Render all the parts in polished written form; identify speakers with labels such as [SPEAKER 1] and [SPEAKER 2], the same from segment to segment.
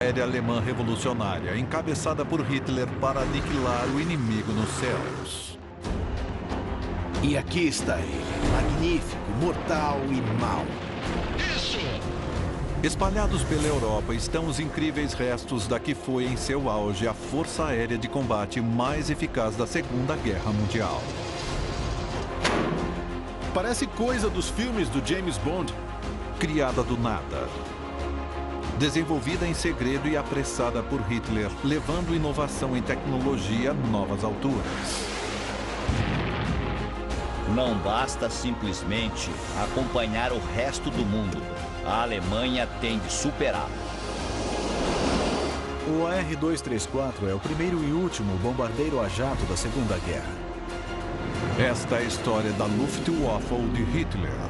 [SPEAKER 1] Aérea Alemã Revolucionária, encabeçada por Hitler para aniquilar o inimigo nos céus.
[SPEAKER 2] E aqui está ele, magnífico, mortal e mau.
[SPEAKER 3] Isso!
[SPEAKER 1] Espalhados pela Europa estão os incríveis restos da que foi em seu auge a força aérea de combate mais eficaz da Segunda Guerra Mundial.
[SPEAKER 4] Parece coisa dos filmes do James Bond.
[SPEAKER 1] Criada do nada. Desenvolvida em segredo e apressada por Hitler, levando inovação em tecnologia a novas alturas.
[SPEAKER 5] Não basta simplesmente acompanhar o resto do mundo. A Alemanha tem de superá-lo.
[SPEAKER 6] O AR-234 é o primeiro e último bombardeiro a jato da Segunda Guerra.
[SPEAKER 1] Esta é a história da Luftwaffe de Hitler.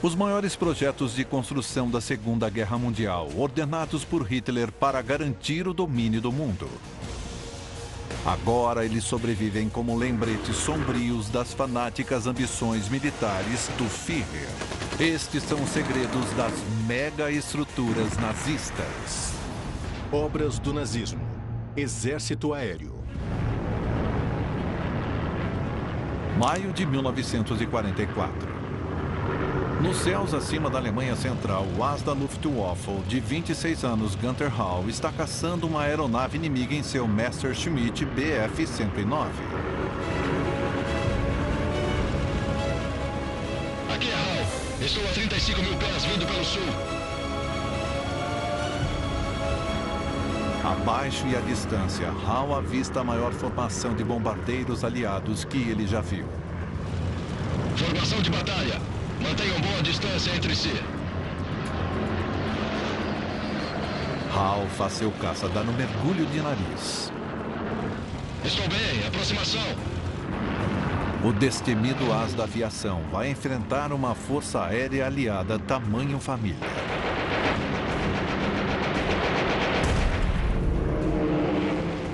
[SPEAKER 1] Os maiores projetos de construção da Segunda Guerra Mundial, ordenados por Hitler para garantir o domínio do mundo. Agora eles sobrevivem como lembretes sombrios das fanáticas ambições militares do Führer. Estes são os segredos das mega-estruturas nazistas.
[SPEAKER 4] Obras do nazismo. Exército Aéreo.
[SPEAKER 1] Maio de 1944. Nos céus acima da Alemanha Central, o as da Luftwaffe, de 26 anos, Gunther Hall, está caçando uma aeronave inimiga em seu Messerschmitt Bf-109.
[SPEAKER 3] Aqui é Hal. Estou a 35 mil pés vindo pelo sul.
[SPEAKER 1] Abaixo e à distância, Hall avista a maior formação de bombardeiros aliados que ele já viu.
[SPEAKER 3] Formação de batalha. Mantenham boa distância entre si.
[SPEAKER 1] Hal faz seu caça dando mergulho de nariz.
[SPEAKER 3] Estou bem, aproximação.
[SPEAKER 1] O destemido as da aviação vai enfrentar uma força aérea aliada tamanho família.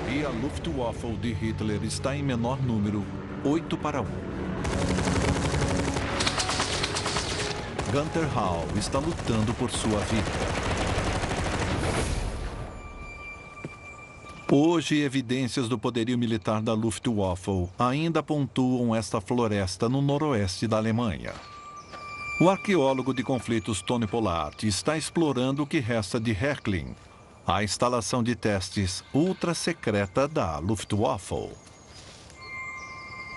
[SPEAKER 1] E a Luftwaffe de Hitler está em menor número, 8-1. Gunther Hall está lutando por sua vida. Hoje, evidências do poderio militar da Luftwaffe ainda pontuam esta floresta no noroeste da Alemanha. O arqueólogo de conflitos Tony Pollard está explorando o que resta de Heckling, a instalação de testes ultra-secreta da Luftwaffe.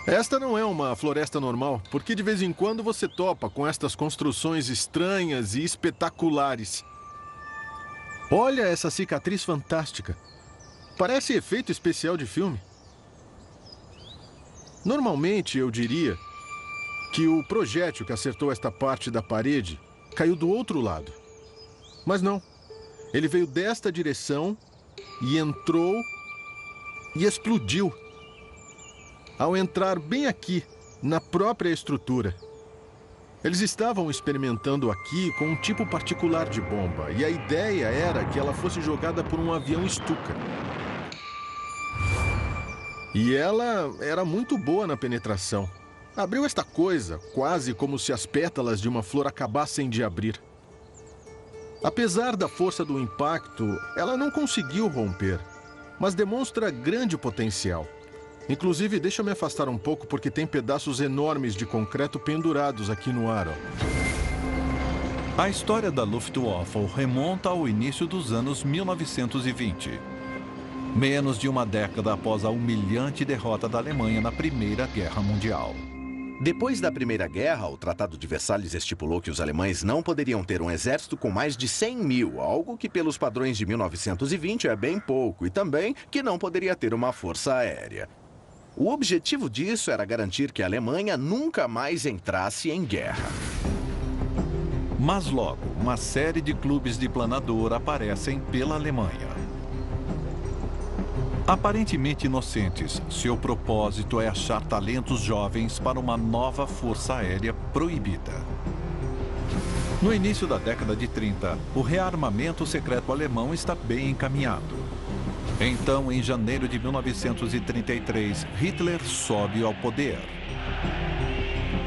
[SPEAKER 4] Esta não é uma floresta normal, porque de vez em quando você topa com estas construções estranhas e espetaculares. Olha essa cicatriz fantástica. Parece efeito especial de filme. Normalmente eu diria que o projétil que acertou esta parte da parede caiu do outro lado. Mas não. Ele veio desta direção e entrou e explodiu. Ao entrar bem aqui, na própria estrutura. Eles estavam experimentando aqui com um tipo particular de bomba, e a ideia era que ela fosse jogada por um avião Stuka. E ela era muito boa na penetração. Abriu esta coisa, quase como se as pétalas de uma flor acabassem de abrir. Apesar da força do impacto, ela não conseguiu romper, mas demonstra grande potencial. Inclusive, deixa eu me afastar um pouco porque tem pedaços enormes de concreto pendurados aqui no ar.
[SPEAKER 1] A história da Luftwaffe remonta ao início dos anos 1920. Menos de uma década após a humilhante derrota da Alemanha na Primeira Guerra Mundial.
[SPEAKER 2] Depois da Primeira Guerra, o Tratado de Versalhes estipulou que os alemães não poderiam ter um exército com mais de 100 mil, algo que pelos padrões de 1920 é bem pouco, e também que não poderia ter uma força aérea. O objetivo disso era garantir que a Alemanha nunca mais entrasse em guerra.
[SPEAKER 1] Mas logo, uma série de clubes de planador aparecem pela Alemanha. Aparentemente inocentes, seu propósito é achar talentos jovens para uma nova força aérea proibida. No início da década de 30, o rearmamento secreto alemão está bem encaminhado. Então, em janeiro de 1933, Hitler sobe ao poder.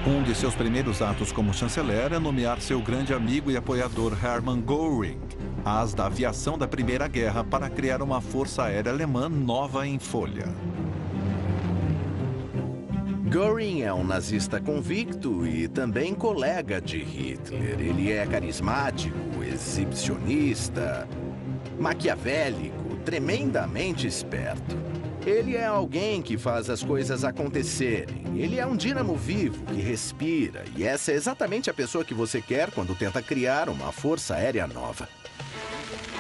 [SPEAKER 1] Um de seus primeiros atos como chanceler é nomear seu grande amigo e apoiador Hermann Göring, as da aviação da Primeira Guerra, para criar uma força aérea alemã nova em folha.
[SPEAKER 2] Göring é um nazista convicto e também colega de Hitler. Ele é carismático, exibicionista, maquiavélico, tremendamente esperto. Ele é alguém que faz as coisas acontecerem. Ele é um dínamo vivo que respira. E essa é exatamente a pessoa que você quer quando tenta criar uma força aérea nova.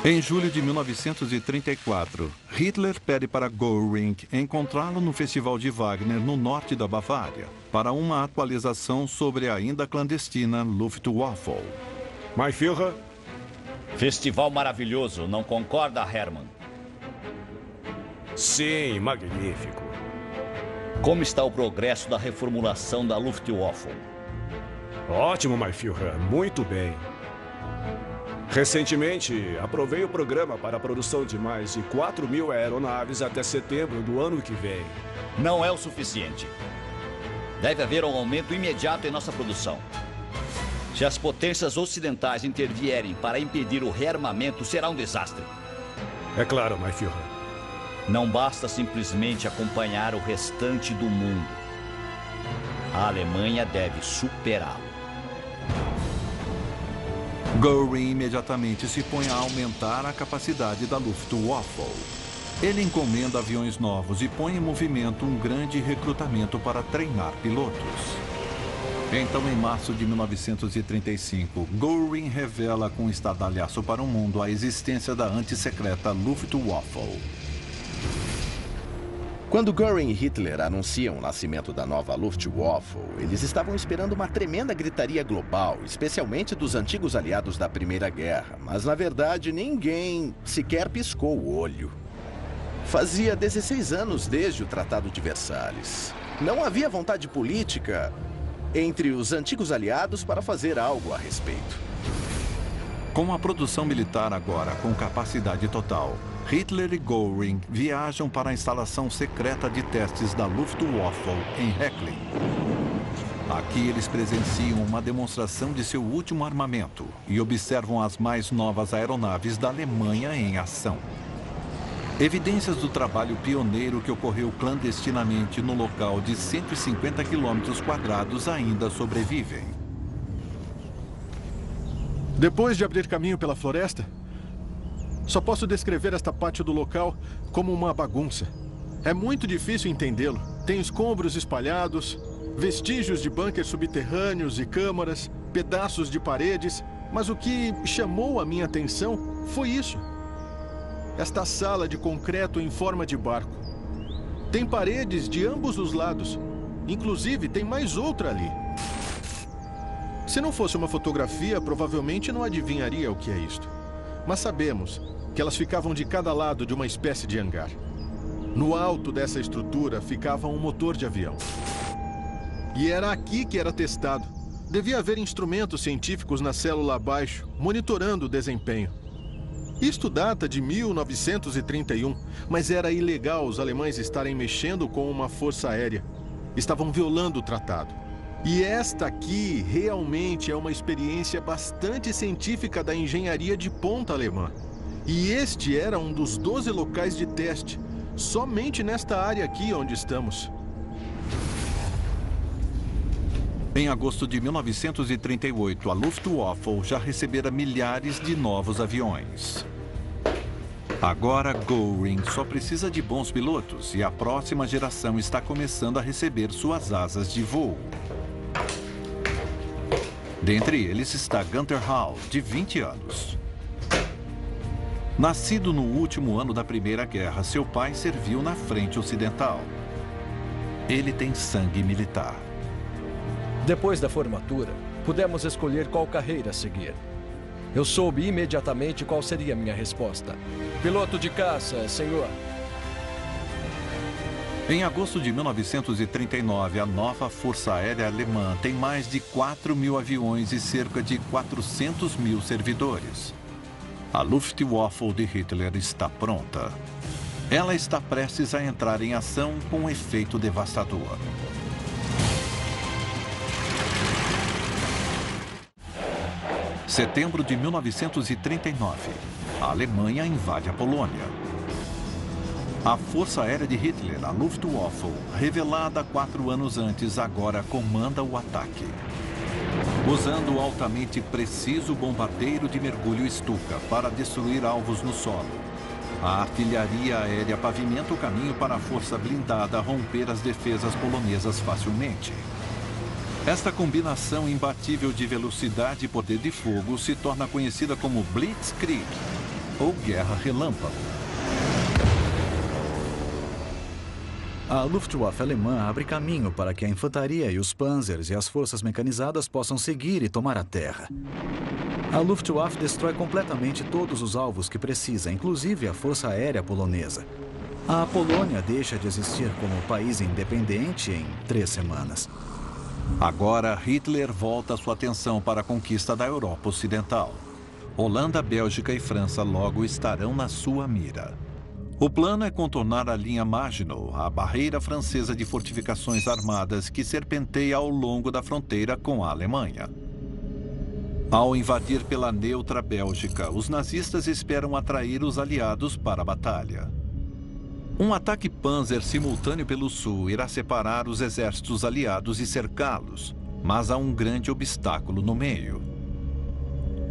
[SPEAKER 1] Em julho de 1934, Hitler pede para Göring encontrá-lo no Festival de Wagner, no norte da Bavária, para uma atualização sobre a ainda clandestina Luftwaffe.
[SPEAKER 7] Mein Führer?
[SPEAKER 5] Festival maravilhoso, não concorda, Hermann?
[SPEAKER 7] Sim, magnífico.
[SPEAKER 5] Como está o progresso da reformulação da Luftwaffe?
[SPEAKER 7] Ótimo, mein Führer. Muito bem. Recentemente, aprovei o programa para a produção de mais de 4.000 aeronaves até setembro do ano que vem.
[SPEAKER 5] Não é o suficiente. Deve haver um aumento imediato em nossa produção. Se as potências ocidentais intervierem para impedir o rearmamento, será um desastre.
[SPEAKER 7] É claro, mein Führer.
[SPEAKER 5] Não basta simplesmente acompanhar o restante do mundo. A Alemanha deve superá-lo.
[SPEAKER 1] Göring imediatamente se põe a aumentar a capacidade da Luftwaffe. Ele encomenda aviões novos e põe em movimento um grande recrutamento para treinar pilotos. Então, em março de 1935, Göring revela com estardalhaço para o mundo a existência da antissecreta Luftwaffe.
[SPEAKER 2] Quando Göring e Hitler anunciam o nascimento da nova Luftwaffe, eles estavam esperando uma tremenda gritaria global, especialmente dos antigos aliados da Primeira Guerra. Mas, na verdade, ninguém sequer piscou o olho. Fazia 16 anos desde o Tratado de Versalhes. Não havia vontade política entre os antigos aliados para fazer algo a respeito.
[SPEAKER 1] Com a produção militar agora com capacidade total, Hitler e Göring viajam para a instalação secreta de testes da Luftwaffe em Hechlin. Aqui eles presenciam uma demonstração de seu último armamento e observam as mais novas aeronaves da Alemanha em ação. Evidências do trabalho pioneiro que ocorreu clandestinamente no local de 150 km² ainda sobrevivem.
[SPEAKER 4] Depois de abrir caminho pela floresta, só posso descrever esta parte do local como uma bagunça. É muito difícil entendê-lo. Tem escombros espalhados, vestígios de bunkers subterrâneos e câmaras, pedaços de paredes, mas o que chamou a minha atenção foi isso. Esta sala de concreto em forma de barco. Tem paredes de ambos os lados. Inclusive, tem mais outra ali. Se não fosse uma fotografia, provavelmente não adivinharia o que é isto. Mas sabemos que elas ficavam de cada lado de uma espécie de hangar. No alto dessa estrutura ficava um motor de avião. E era aqui que era testado. Devia haver instrumentos científicos na célula abaixo, monitorando o desempenho. Isto data de 1931, mas era ilegal os alemães estarem mexendo com uma força aérea. Estavam violando o tratado. E esta aqui realmente é uma experiência bastante científica da engenharia de ponta alemã. E este era um dos 12 locais de teste, somente nesta área aqui onde estamos.
[SPEAKER 1] Em agosto de 1938, a Luftwaffe já recebera milhares de novos aviões. Agora, Göring só precisa de bons pilotos e a próxima geração está começando a receber suas asas de voo. Dentre eles está Günther Hall, de 20 anos. Nascido no último ano da Primeira Guerra, seu pai serviu na frente ocidental. Ele tem sangue militar.
[SPEAKER 8] Depois da formatura, pudemos escolher qual carreira seguir. Eu soube imediatamente qual seria a minha resposta. Piloto de caça, senhor.
[SPEAKER 1] Em agosto de 1939, a nova Força Aérea Alemã tem mais de 4.000 aviões e cerca de 400.000 servidores. A Luftwaffe de Hitler está pronta. Ela está prestes a entrar em ação com um efeito devastador. Setembro de 1939. A Alemanha invade a Polônia. A Força Aérea de Hitler, a Luftwaffe, revelada 4 anos antes, agora comanda o ataque. Usando o altamente preciso bombardeiro de mergulho Stuka para destruir alvos no solo, a artilharia aérea pavimenta o caminho para a força blindada romper as defesas polonesas facilmente. Esta combinação imbatível de velocidade e poder de fogo se torna conhecida como Blitzkrieg, ou Guerra Relâmpago.
[SPEAKER 6] A Luftwaffe alemã abre caminho para que a infantaria e os panzers e as forças mecanizadas possam seguir e tomar a terra. A Luftwaffe destrói completamente todos os alvos que precisa, inclusive a Força Aérea Polonesa. A Polônia deixa de existir como país independente em 3 semanas.
[SPEAKER 1] Agora, Hitler volta sua atenção para a conquista da Europa Ocidental. Holanda, Bélgica e França logo estarão na sua mira. O plano é contornar a linha Maginot, a barreira francesa de fortificações armadas que serpenteia ao longo da fronteira com a Alemanha. Ao invadir pela neutra Bélgica, os nazistas esperam atrair os aliados para a batalha. Um ataque panzer simultâneo pelo sul irá separar os exércitos aliados e cercá-los, mas há um grande obstáculo no meio: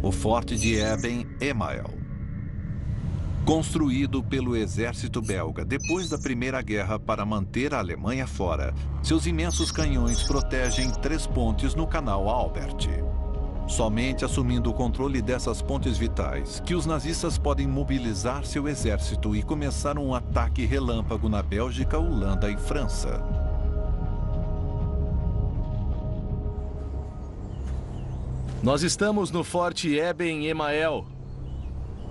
[SPEAKER 1] o forte de Eben-Emael. Construído pelo exército belga depois da Primeira Guerra para manter a Alemanha fora, seus imensos canhões protegem 3 pontes no canal Albert. Somente assumindo o controle dessas pontes vitais que os nazistas podem mobilizar seu exército e começar um ataque relâmpago na Bélgica, Holanda e França.
[SPEAKER 9] Nós estamos no Forte Eben-Emael,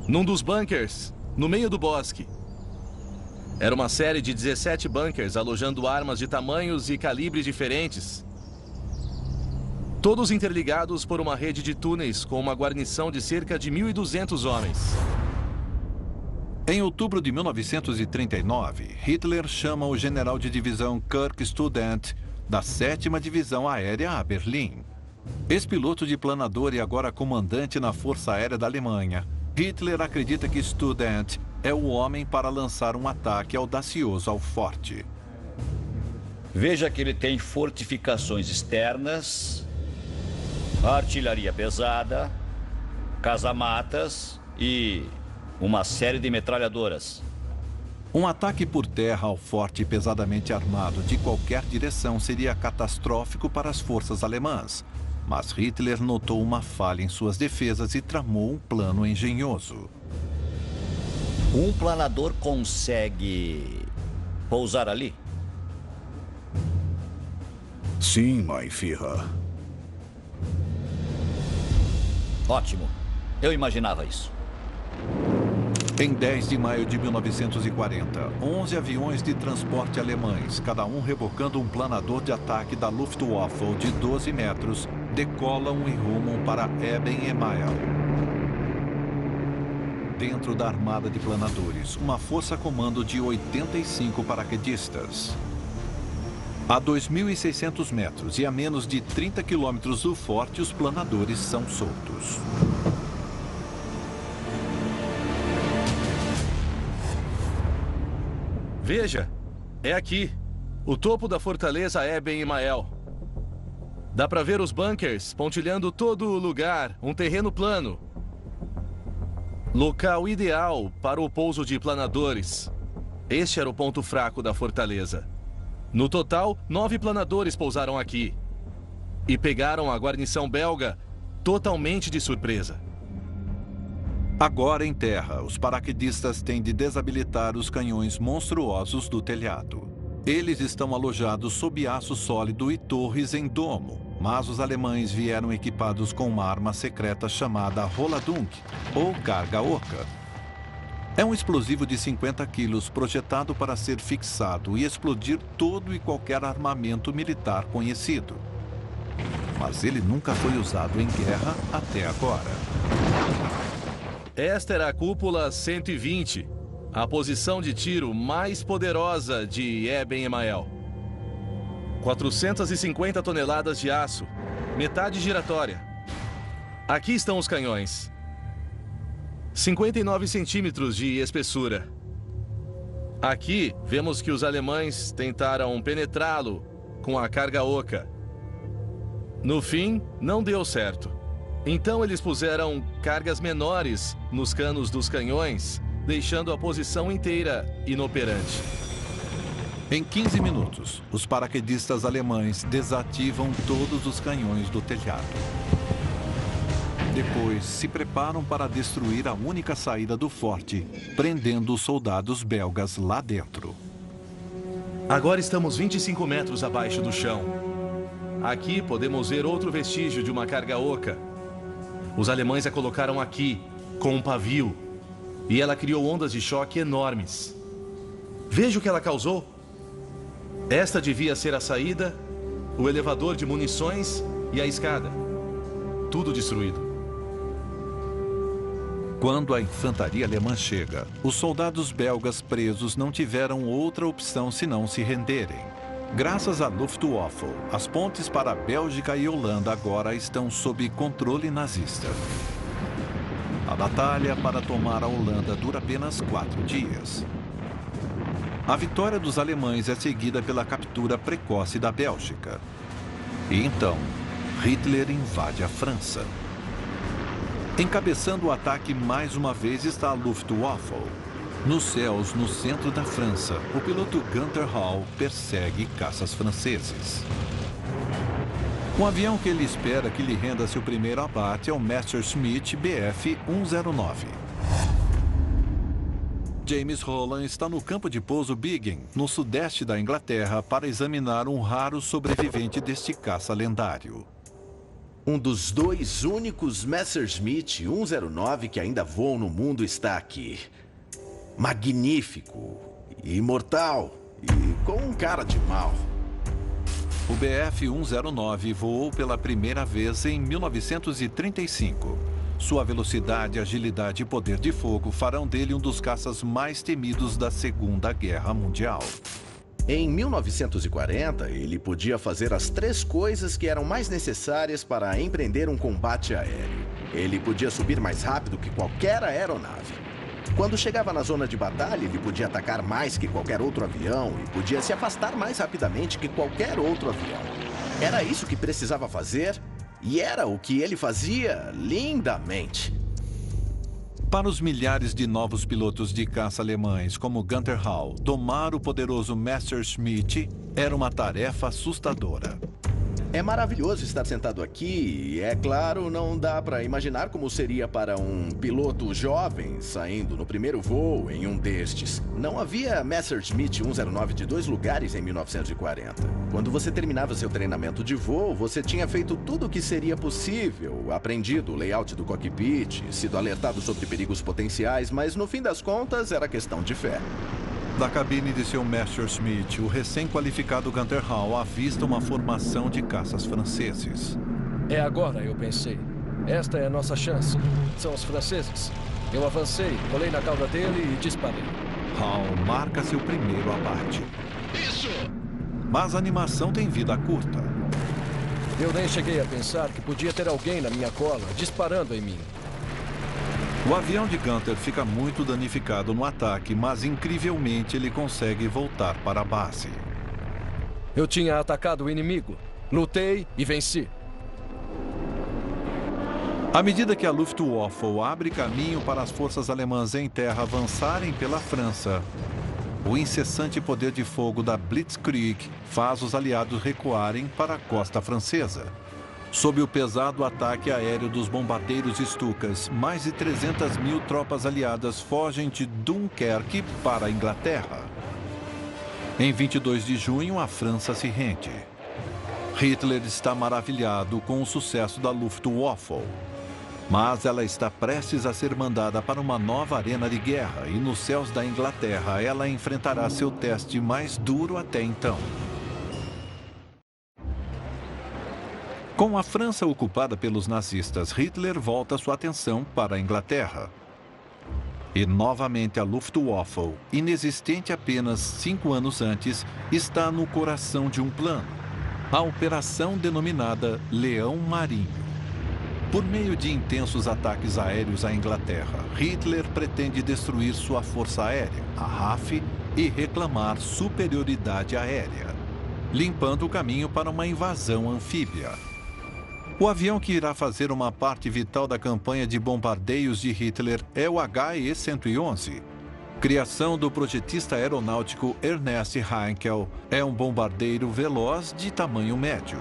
[SPEAKER 9] num dos bunkers, no meio do bosque. Era uma série de 17 bunkers alojando armas de tamanhos e calibres diferentes. Todos interligados por uma rede de túneis com uma guarnição de cerca de 1.200 homens.
[SPEAKER 1] Em outubro de 1939, Hitler chama o general de divisão Kirk Student da 7ª Divisão Aérea a Berlim. Ex-piloto de planador e agora comandante na Força Aérea da Alemanha, Hitler acredita que Student é o homem para lançar um ataque audacioso ao forte.
[SPEAKER 5] Veja que ele tem fortificações externas, artilharia pesada, casamatas e uma série de metralhadoras.
[SPEAKER 1] Um ataque por terra ao forte pesadamente armado de qualquer direção seria catastrófico para as forças alemãs. Mas Hitler notou uma falha em suas defesas e tramou um plano engenhoso.
[SPEAKER 5] Um planador consegue pousar ali?
[SPEAKER 6] Sim, mein Führer.
[SPEAKER 5] Ótimo. Eu imaginava isso.
[SPEAKER 1] Em 10 de maio de 1940, 11 aviões de transporte alemães, cada um rebocando um planador de ataque da Luftwaffe de 12 metros, decolam e rumam para Eben-Emael. Dentro da armada de planadores, uma força-comando de 85 paraquedistas. A 2.600 metros e a menos de 30 quilômetros do forte, os planadores são soltos.
[SPEAKER 9] Veja, é aqui, o topo da fortaleza Eben-Emael. Dá para ver os bunkers pontilhando todo o lugar, um terreno plano. Local ideal para o pouso de planadores. Este era o ponto fraco da fortaleza. No total, 9 planadores pousaram aqui. E pegaram a guarnição belga totalmente de surpresa.
[SPEAKER 1] Agora em terra, os paraquedistas têm de desabilitar os canhões monstruosos do telhado. Eles estão alojados sob aço sólido e torres em domo, mas os alemães vieram equipados com uma arma secreta chamada Roladung, ou carga oca. É um explosivo de 50 quilos projetado para ser fixado e explodir todo e qualquer armamento militar conhecido. Mas ele nunca foi usado em guerra até agora.
[SPEAKER 9] Esta era a cúpula 120, a posição de tiro mais poderosa de Eben-Emael. 450 toneladas de aço, metade giratória. Aqui estão os canhões. 59 centímetros de espessura. Aqui, vemos que os alemães tentaram penetrá-lo com a carga oca. No fim, não deu certo. Então eles puseram cargas menores nos canos dos canhões, deixando a posição inteira inoperante.
[SPEAKER 1] Em 15 minutos, os paraquedistas alemães desativam todos os canhões do telhado. Depois, se preparam para destruir a única saída do forte, prendendo os soldados belgas lá dentro.
[SPEAKER 9] Agora estamos 25 metros abaixo do chão. Aqui podemos ver outro vestígio de uma carga oca. Os alemães a colocaram aqui, com um pavio, e ela criou ondas de choque enormes. Veja o que ela causou. Esta devia ser a saída, o elevador de munições e a escada. Tudo destruído.
[SPEAKER 1] Quando a infantaria alemã chega, os soldados belgas presos não tiveram outra opção senão se renderem. Graças à Luftwaffe, as pontes para a Bélgica e Holanda agora estão sob controle nazista. A batalha para tomar a Holanda dura apenas 4 dias. A vitória dos alemães é seguida pela captura precoce da Bélgica. E então, Hitler invade a França. Encabeçando o ataque mais uma vez está a Luftwaffe. Nos céus, no centro da França, o piloto Günther Hall persegue caças franceses. Um avião que ele espera que lhe renda seu primeiro abate é o Messerschmitt Bf-109. James Holland está no campo de pouso Biggin, no sudeste da Inglaterra, para examinar um raro sobrevivente deste caça lendário.
[SPEAKER 2] Um dos 2 únicos Messerschmitt 109 que ainda voam no mundo está aqui. Magnífico, imortal e com um cara de mal.
[SPEAKER 1] O Bf-109 voou pela primeira vez em 1935. Sua velocidade, agilidade e poder de fogo farão dele um dos caças mais temidos da Segunda Guerra Mundial.
[SPEAKER 2] Em 1940, ele podia fazer as 3 coisas que eram mais necessárias para empreender um combate aéreo. Ele podia subir mais rápido que qualquer aeronave. Quando chegava na zona de batalha, ele podia atacar mais que qualquer outro avião e podia se afastar mais rapidamente que qualquer outro avião. Era isso que precisava fazer e era o que ele fazia lindamente.
[SPEAKER 1] Para os milhares de novos pilotos de caça alemães como Günther Hall, domar o poderoso Messerschmitt era uma tarefa assustadora.
[SPEAKER 2] É maravilhoso estar sentado aqui e, é claro, não dá para imaginar como seria para um piloto jovem saindo no primeiro voo em um destes. Não havia Messerschmitt 109 de 2 lugares em 1940. Quando você terminava seu treinamento de voo, você tinha feito tudo o que seria possível, aprendido o layout do cockpit, sido alertado sobre perigos potenciais, mas no fim das contas era questão de fé.
[SPEAKER 1] Da cabine de seu Messerschmitt, o recém-qualificado Günther Hall avista uma formação de caças franceses.
[SPEAKER 8] É agora, eu pensei. Esta é a nossa chance. São os franceses. Eu avancei, colei na cauda dele e disparei.
[SPEAKER 1] Hall marca seu primeiro abate.
[SPEAKER 3] Isso!
[SPEAKER 1] Mas a animação tem vida curta.
[SPEAKER 8] Eu nem cheguei a pensar que podia ter alguém na minha cola disparando em mim.
[SPEAKER 1] O avião de Günther fica muito danificado no ataque, mas incrivelmente ele consegue voltar para a base.
[SPEAKER 8] Eu tinha atacado o inimigo, lutei e venci.
[SPEAKER 1] À medida que a Luftwaffe abre caminho para as forças alemãs em terra avançarem pela França, o incessante poder de fogo da Blitzkrieg faz os aliados recuarem para a costa francesa. Sob o pesado ataque aéreo dos bombardeiros Stukas, mais de 300 mil tropas aliadas fogem de Dunkerque para a Inglaterra. Em 22 de junho, a França se rende. Hitler está maravilhado com o sucesso da Luftwaffe. Mas ela está prestes a ser mandada para uma nova arena de guerra e nos céus da Inglaterra ela enfrentará seu teste mais duro até então. Com a França ocupada pelos nazistas, Hitler volta sua atenção para a Inglaterra. E novamente a Luftwaffe, inexistente apenas 5 anos antes, está no coração de um plano. A operação denominada Leão Marinho. Por meio de intensos ataques aéreos à Inglaterra, Hitler pretende destruir sua força aérea, a RAF, e reclamar superioridade aérea, limpando o caminho para uma invasão anfíbia. O avião que irá fazer uma parte vital da campanha de bombardeios de Hitler é o HE-111. Criação do projetista aeronáutico Ernest Heinkel, é um bombardeiro veloz de tamanho médio.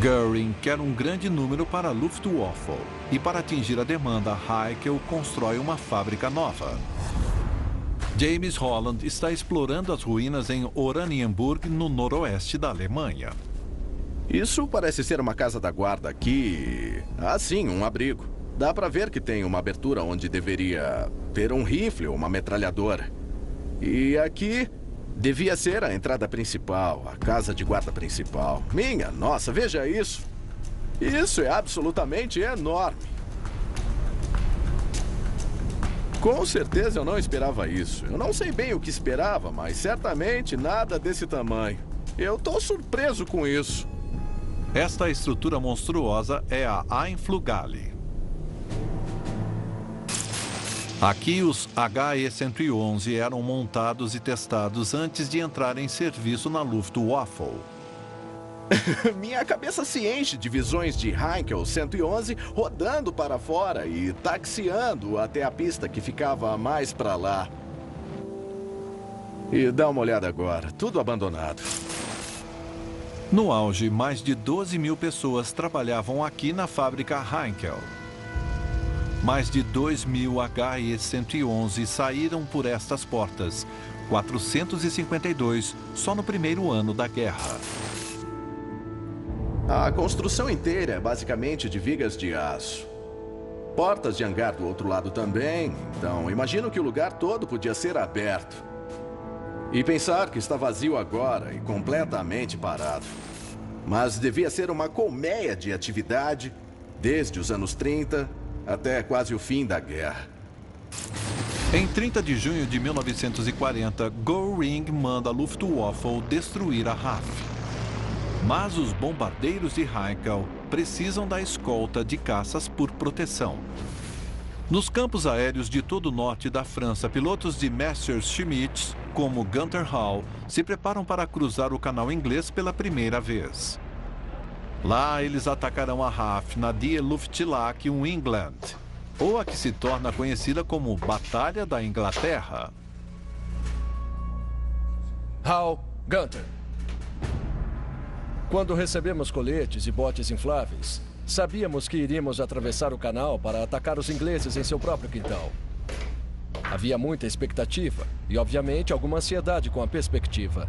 [SPEAKER 1] Göring quer um grande número para a Luftwaffe e, para atingir a demanda, Heinkel constrói uma fábrica nova. James Holland está explorando as ruínas em Oranienburg, no noroeste da Alemanha.
[SPEAKER 2] Isso parece ser uma casa da guarda aqui. Ah, sim, um abrigo. Dá pra ver que tem uma abertura onde deveria ter um rifle ou uma metralhadora. E aqui devia ser a entrada principal, a casa de guarda principal. Minha nossa, veja isso. Isso é absolutamente enorme. Com certeza eu não esperava isso. Eu não sei bem o que esperava, mas certamente nada desse tamanho. Eu tô surpreso com isso.
[SPEAKER 1] Esta estrutura monstruosa é a Einflugale. Aqui os HE-111 eram montados e testados antes de entrar em serviço na Luftwaffe.
[SPEAKER 2] Minha cabeça se enche de visões de Heinkel 111 rodando para fora e taxiando até a pista que ficava mais para lá. E dá uma olhada agora, tudo abandonado.
[SPEAKER 1] No auge, mais de 12 mil pessoas trabalhavam aqui na fábrica Heinkel. Mais de 2 mil HE-111 saíram por estas portas, 452 só no primeiro ano da guerra.
[SPEAKER 2] A construção inteira é basicamente de vigas de aço. Portas de hangar do outro lado também, então imagino que o lugar todo podia ser aberto. E pensar que está vazio agora e completamente parado. Mas devia ser uma colmeia de atividade desde os anos 30 até quase o fim da guerra.
[SPEAKER 1] Em 30 de junho de 1940, Göring manda a Luftwaffe destruir a RAF. Mas os bombardeiros de Heinkel precisam da escolta de caças por proteção. Nos campos aéreos de todo o norte da França, pilotos de Messerschmitt, como Gunther Hall, se preparam para cruzar o canal inglês pela primeira vez. Lá, eles atacarão a RAF na Die Luftschlacht England, ou a que se torna conhecida como Batalha da Inglaterra.
[SPEAKER 8] Hal, Gunther. Quando recebemos coletes e botes infláveis, sabíamos que iríamos atravessar o canal para atacar os ingleses em seu próprio quintal. Havia muita expectativa e, obviamente, alguma ansiedade com a perspectiva.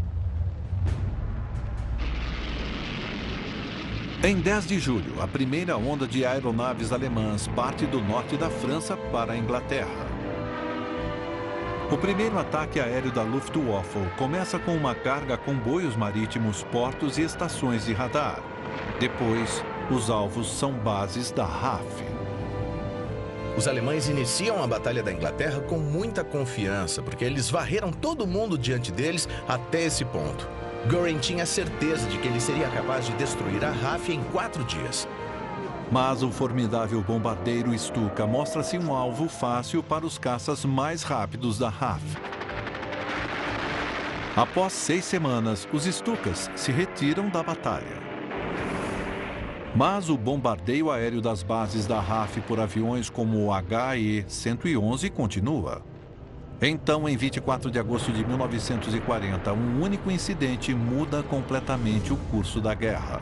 [SPEAKER 1] Em 10 de julho, a primeira onda de aeronaves alemãs parte do norte da França para a Inglaterra. O primeiro ataque aéreo da Luftwaffe começa com uma carga a comboios marítimos, portos e estações de radar. Depois, os alvos são bases da RAF.
[SPEAKER 10] Os alemães iniciam a Batalha da Inglaterra com muita confiança, porque eles varreram todo mundo diante deles até esse ponto. Göring tinha certeza de que ele seria capaz de destruir a RAF em 4 dias.
[SPEAKER 1] Mas o formidável bombardeiro Stuka mostra-se um alvo fácil para os caças mais rápidos da RAF. Após 6 semanas, os Stukas se retiram da batalha. Mas o bombardeio aéreo das bases da RAF por aviões como o HE-111 continua. Então, em 24 de agosto de 1940, um único incidente muda completamente o curso da guerra.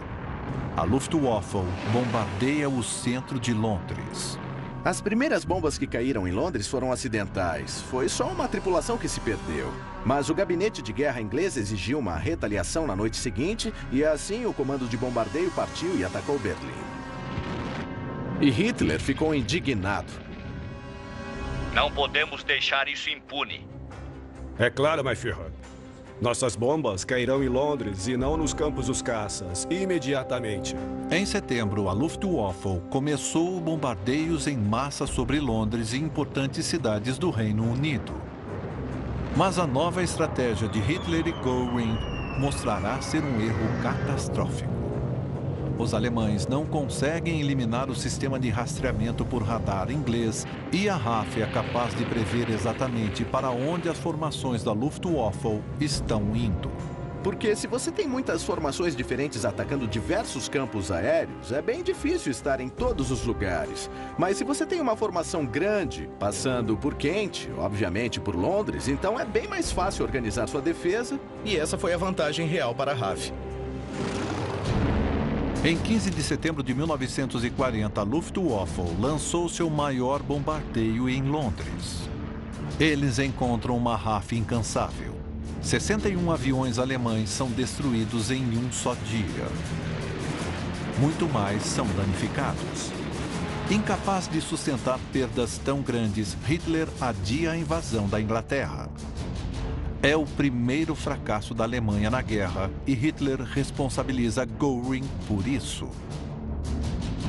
[SPEAKER 1] A Luftwaffe bombardeia o centro de Londres.
[SPEAKER 2] As primeiras bombas que caíram em Londres foram acidentais. Foi só uma tripulação que se perdeu. Mas o gabinete de guerra inglês exigiu uma retaliação na noite seguinte e assim o comando de bombardeio partiu e atacou Berlim. E Hitler ficou indignado.
[SPEAKER 5] Não podemos deixar isso impune.
[SPEAKER 7] É claro, mein Führer. Nossas bombas cairão em Londres e não nos campos dos caças, imediatamente.
[SPEAKER 1] Em setembro, a Luftwaffe começou bombardeios em massa sobre Londres e importantes cidades do Reino Unido. Mas a nova estratégia de Hitler e Göring mostrará ser um erro catastrófico. Os alemães não conseguem eliminar o sistema de rastreamento por radar inglês e a RAF é capaz de prever exatamente para onde as formações da Luftwaffe estão indo.
[SPEAKER 2] Porque se você tem muitas formações diferentes atacando diversos campos aéreos, é bem difícil estar em todos os lugares. Mas se você tem uma formação grande, passando por Kent, obviamente por Londres, então é bem mais fácil organizar sua defesa.
[SPEAKER 10] E essa foi a vantagem real para a RAF.
[SPEAKER 1] Em 15 de setembro de 1940, a Luftwaffe lançou seu maior bombardeio em Londres. Eles encontram uma RAF incansável. 61 aviões alemães são destruídos em um só dia. Muito mais são danificados. Incapaz de sustentar perdas tão grandes, Hitler adia a invasão da Inglaterra. É o primeiro fracasso da Alemanha na guerra e Hitler responsabiliza Göring por isso.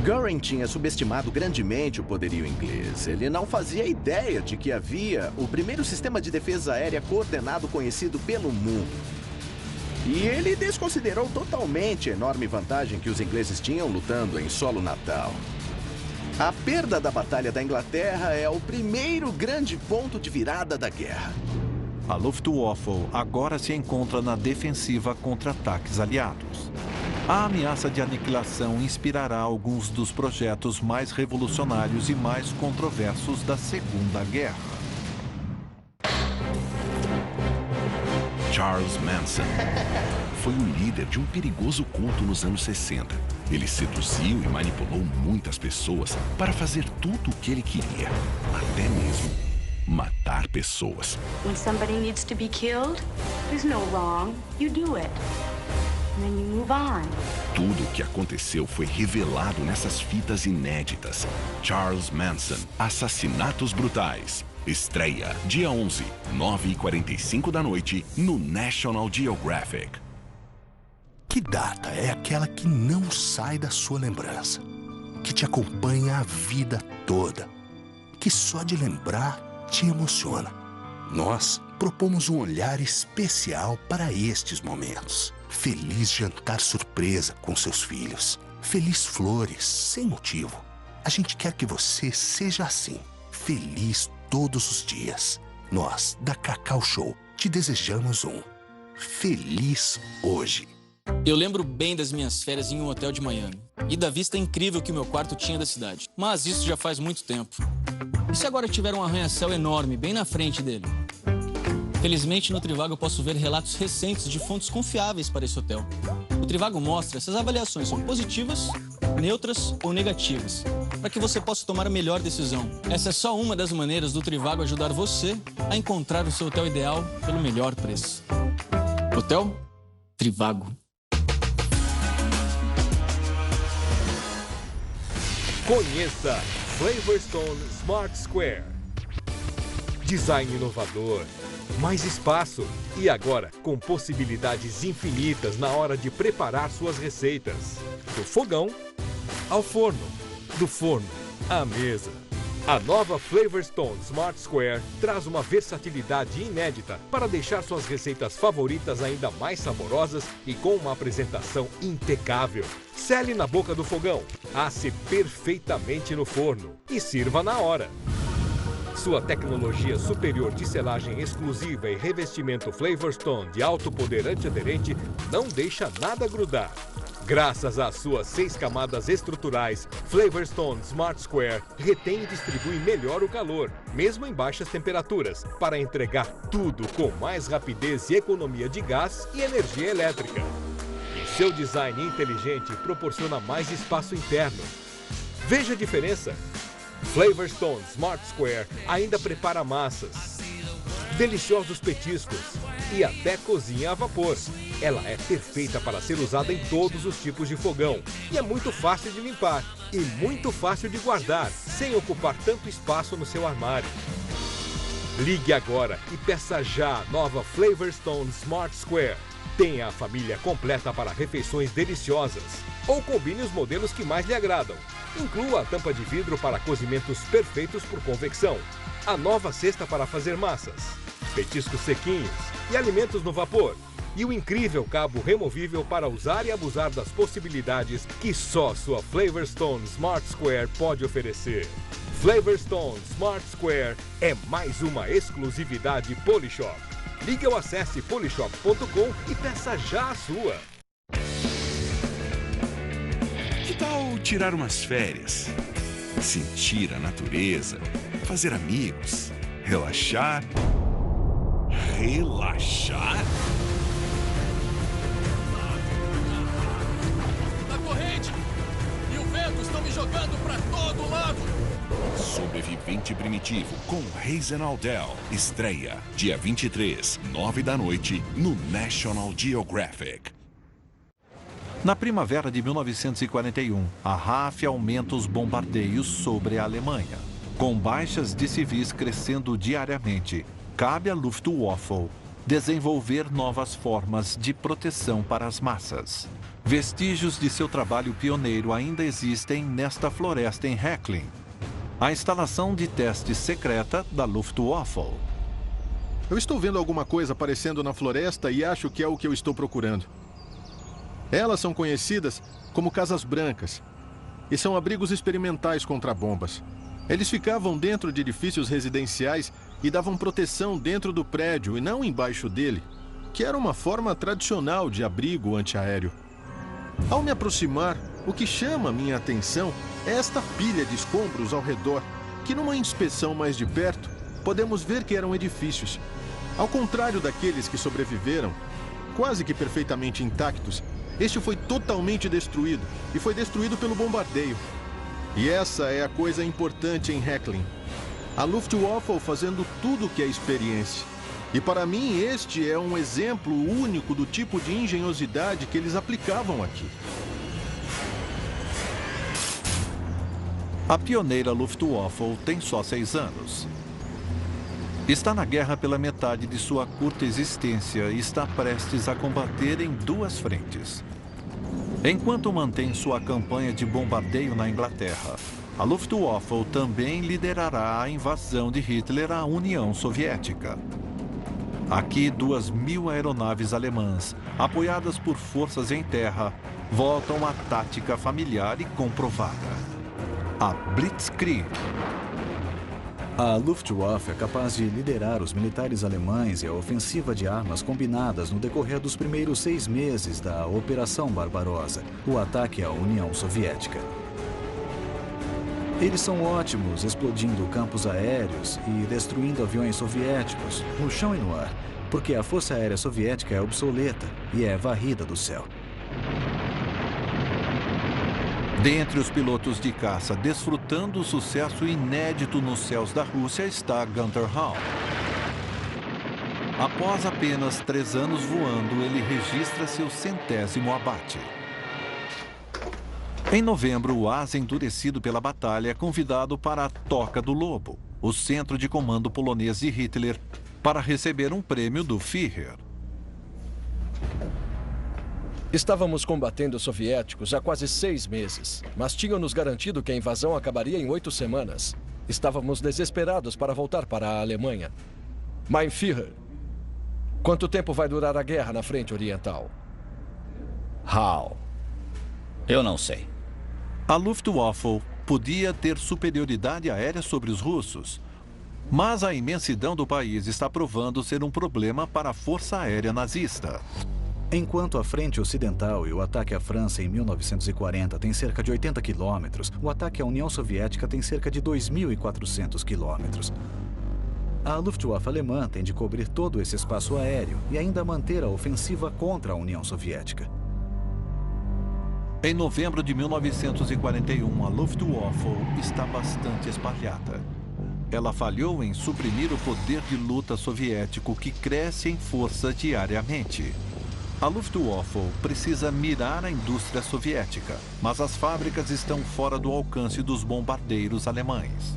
[SPEAKER 2] Göring tinha subestimado grandemente o poderio inglês. Ele não fazia ideia de que havia o primeiro sistema de defesa aérea coordenado conhecido pelo mundo. E ele desconsiderou totalmente a enorme vantagem que os ingleses tinham lutando em solo natal. A perda da Batalha da Inglaterra é o primeiro grande ponto de virada da guerra.
[SPEAKER 1] A Luftwaffe agora se encontra na defensiva contra ataques aliados. A ameaça de aniquilação inspirará alguns dos projetos mais revolucionários e mais controversos da Segunda Guerra.
[SPEAKER 11] Charles Manson foi o líder de um perigoso culto nos anos 60. Ele seduziu e manipulou muitas pessoas para fazer tudo o que ele queria, até mesmo matar pessoas.
[SPEAKER 12] When somebody needs to be killed, there's no wrong. You do it. And then you move on.
[SPEAKER 11] Tudo o que aconteceu foi revelado nessas fitas inéditas. Charles Manson, Assassinatos Brutais. Estreia dia 11, 9h45 da noite, no National Geographic.
[SPEAKER 13] Que data é aquela que não sai da sua lembrança? Que te acompanha a vida toda? Que só de lembrar te emociona? Nós propomos um olhar especial para estes momentos. Feliz jantar surpresa com seus filhos. Feliz flores, sem motivo. A gente quer que você seja assim, feliz todos os dias. Nós, da Cacau Show, te desejamos um feliz hoje.
[SPEAKER 14] Eu lembro bem das minhas férias em um hotel de Miami e da vista incrível que meu quarto tinha da cidade. Mas isso já faz muito tempo. E se agora tiver um arranha-céu enorme bem na frente dele? Felizmente, no Trivago eu posso ver relatos recentes de fontes confiáveis para esse hotel. O Trivago mostra se as avaliações são positivas, neutras ou negativas, para que você possa tomar a melhor decisão. Essa é só uma das maneiras do Trivago ajudar você a encontrar o seu hotel ideal pelo melhor preço. Hotel Trivago.
[SPEAKER 15] Conheça Flavorstone Smart Square. Design inovador, mais espaço e agora com possibilidades infinitas na hora de preparar suas receitas. Do fogão ao forno, do forno à mesa. A nova Flavorstone Smart Square traz uma versatilidade inédita para deixar suas receitas favoritas ainda mais saborosas e com uma apresentação impecável. Sele na boca do fogão, asse perfeitamente no forno e sirva na hora. Sua tecnologia superior de selagem exclusiva e revestimento Flavorstone de alto poder antiaderente não deixa nada grudar. Graças às suas 6 camadas estruturais, Flavorstone Smart Square retém e distribui melhor o calor, mesmo em baixas temperaturas, para entregar tudo com mais rapidez e economia de gás e energia elétrica. E seu design inteligente proporciona mais espaço interno. Veja a diferença. Flavorstone Smart Square ainda prepara massas, deliciosos petiscos e até cozinha a vapor. Ela é perfeita para ser usada em todos os tipos de fogão e é muito fácil de limpar e muito fácil de guardar, sem ocupar tanto espaço no seu armário. Ligue agora e peça já a nova Flavorstone Smart Square. Tenha a família completa para refeições deliciosas. Ou combine os modelos que mais lhe agradam. Inclua a tampa de vidro para cozimentos perfeitos por convecção. A nova cesta para fazer massas, petiscos sequinhos e alimentos no vapor. e o incrível cabo removível para usar e abusar das possibilidades que só sua Flavorstone Smart Square pode oferecer. Flavorstone Smart Square é mais uma exclusividade Polishop. Ligue ou acesse polishop.com e peça já a sua.
[SPEAKER 11] Que tal tirar umas férias? Sentir a natureza, fazer amigos, relaxar. Relaxar?
[SPEAKER 14] A corrente e o vento estão me jogando para todo lado.
[SPEAKER 11] Sobrevivente Primitivo com Hazen Aldel. Estreia dia 23, 9 da noite, no National Geographic.
[SPEAKER 1] Na primavera de 1941, a RAF aumenta os bombardeios sobre a Alemanha. Com baixas de civis crescendo diariamente, cabe à Luftwaffe desenvolver novas formas de proteção para as massas. Vestígios de seu trabalho pioneiro ainda existem nesta floresta em Heckling. A instalação de teste secreta da Luftwaffe.
[SPEAKER 4] Eu estou vendo alguma coisa aparecendo na floresta e acho que é o que eu estou procurando. Elas são conhecidas como Casas Brancas e são abrigos experimentais contra bombas. Eles ficavam dentro de edifícios residenciais e davam proteção dentro do prédio e não embaixo dele, que era uma forma tradicional de abrigo antiaéreo. Ao me aproximar, o que chama minha atenção é esta pilha de escombros ao redor, que numa inspeção mais de perto, podemos ver que eram edifícios. Ao contrário daqueles que sobreviveram, quase que perfeitamente intactos, este foi totalmente destruído e foi destruído pelo bombardeio. E essa é a coisa importante em Heckling. A Luftwaffe fazendo tudo o que é experiência. E para mim este é um exemplo único do tipo de engenhosidade que eles aplicavam aqui.
[SPEAKER 1] A pioneira Luftwaffe tem só 6 anos. Está na guerra pela metade de sua curta existência e está prestes a combater em 2 frentes. Enquanto mantém sua campanha de bombardeio na Inglaterra, a Luftwaffe também liderará a invasão de Hitler à União Soviética. Aqui, 2.000 aeronaves alemãs, apoiadas por forças em terra, voltam à tática familiar e comprovada: a Blitzkrieg.
[SPEAKER 6] A Luftwaffe é capaz de liderar os militares alemães e a ofensiva de armas combinadas no decorrer dos primeiros 6 meses da Operação Barbarossa, o ataque à União Soviética. Eles são ótimos explodindo campos aéreos e destruindo aviões soviéticos, no chão e no ar, porque a Força Aérea Soviética é obsoleta e é varrida do céu.
[SPEAKER 1] Dentre os pilotos de caça desfrutando o sucesso inédito nos céus da Rússia está Gunther Hall. Após apenas 3 anos voando, ele registra seu 100º abate. Em novembro, o asa endurecido pela batalha é convidado para a Toca do Lobo, o centro de comando polonês de Hitler, para receber um prêmio do Führer.
[SPEAKER 8] Estávamos combatendo os soviéticos há quase 6 meses, mas tinham nos garantido que a invasão acabaria em 8 semanas. Estávamos desesperados para voltar para a Alemanha. Mein Führer, quanto tempo vai durar a guerra na frente oriental?
[SPEAKER 5] Hal, eu não sei.
[SPEAKER 1] A Luftwaffe podia ter superioridade aérea sobre os russos, mas a imensidão do país está provando ser um problema para a Força Aérea Nazista.
[SPEAKER 6] Enquanto a frente ocidental e o ataque à França em 1940 tem cerca de 80 quilômetros, o ataque à União Soviética tem cerca de 2.400 quilômetros. A Luftwaffe alemã tem de cobrir todo esse espaço aéreo e ainda manter a ofensiva contra a União Soviética.
[SPEAKER 1] Em novembro de 1941, a Luftwaffe está bastante espalhada. Ela falhou em suprimir o poder de luta soviético que cresce em força diariamente. A Luftwaffe precisa mirar a indústria soviética, mas as fábricas estão fora do alcance dos bombardeiros alemães.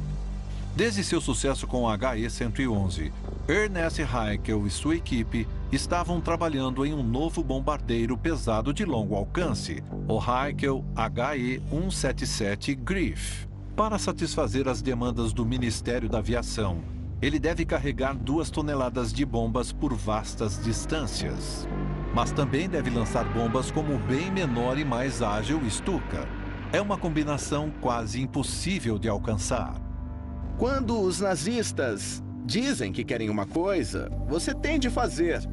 [SPEAKER 1] Desde seu sucesso com o HE-111, Ernest Haeckel e sua equipe estavam trabalhando em um novo bombardeiro pesado de longo alcance, o Haeckel HE-177 Griff. Para satisfazer as demandas do Ministério da Aviação, ele deve carregar 2 toneladas de bombas por vastas distâncias. mas também deve lançar bombas como o bem menor e mais ágil Stuka. É uma combinação quase impossível de alcançar.
[SPEAKER 2] Quando os nazistas dizem que querem uma coisa, você tem de fazer.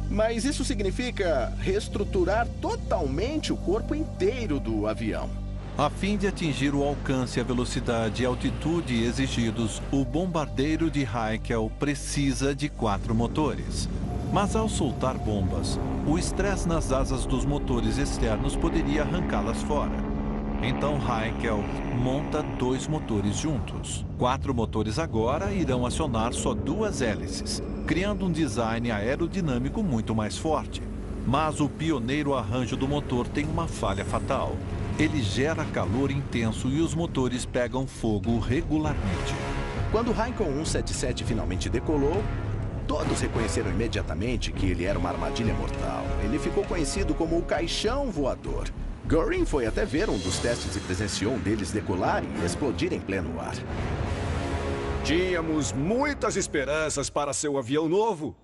[SPEAKER 2] Mas isso significa reestruturar totalmente o corpo inteiro do avião.
[SPEAKER 1] A fim de atingir o alcance, a velocidade e a altitude exigidos, o bombardeiro de Heinkel precisa de 4 motores. Mas ao soltar bombas, o estresse nas asas dos motores externos poderia arrancá-las fora. Então Heinkel monta 2 motores juntos. 4 motores agora irão acionar só 2 hélices, criando um design aerodinâmico muito mais forte. Mas o pioneiro arranjo do motor tem uma falha fatal. Ele gera calor intenso e os motores pegam fogo regularmente.
[SPEAKER 2] Quando o Heinkel 177 finalmente decolou, todos reconheceram imediatamente que ele era uma armadilha mortal. Ele ficou conhecido como o caixão voador. Göring foi até ver um dos testes e presenciou um deles decolar e explodir em pleno ar.
[SPEAKER 7] Tínhamos muitas esperanças para seu avião novo.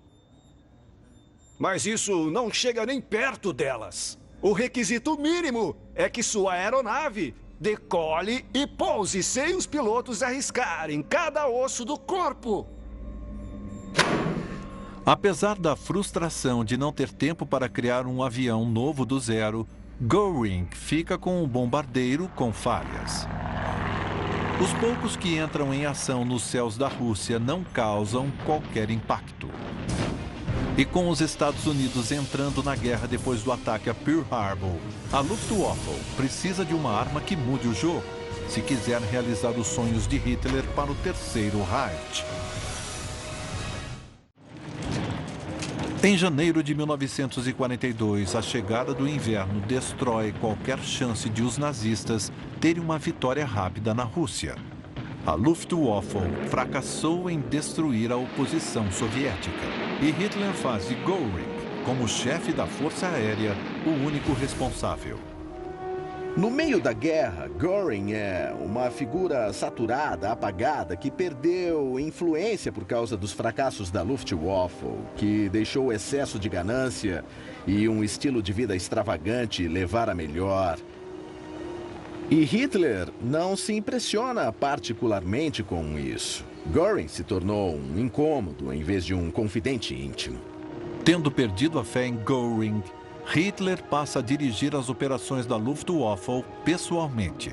[SPEAKER 7] Mas isso não chega nem perto delas. O requisito mínimo é que sua aeronave decole e pouse sem os pilotos arriscarem cada osso do corpo.
[SPEAKER 1] Apesar da frustração de não ter tempo para criar um avião novo do zero, Göring fica com um bombardeiro com falhas. Os poucos que entram em ação nos céus da Rússia não causam qualquer impacto. E com os Estados Unidos entrando na guerra depois do ataque a Pearl Harbor, a Luftwaffe precisa de uma arma que mude o jogo, se quiser realizar os sonhos de Hitler para o Terceiro Reich. Em janeiro de 1942, a chegada do inverno destrói qualquer chance de os nazistas terem uma vitória rápida na Rússia. A Luftwaffe fracassou em destruir a oposição soviética e Hitler faz de Göring, como chefe da Força Aérea, o único responsável.
[SPEAKER 2] No meio da guerra, Göring é uma figura saturada, apagada, que perdeu influência por causa dos fracassos da Luftwaffe, que deixou o excesso de ganância e um estilo de vida extravagante levar a melhor. E Hitler não se impressiona particularmente com isso. Göring se tornou um incômodo em vez de um confidente íntimo.
[SPEAKER 1] Tendo perdido a fé em Göring, Hitler passa a dirigir as operações da Luftwaffe pessoalmente.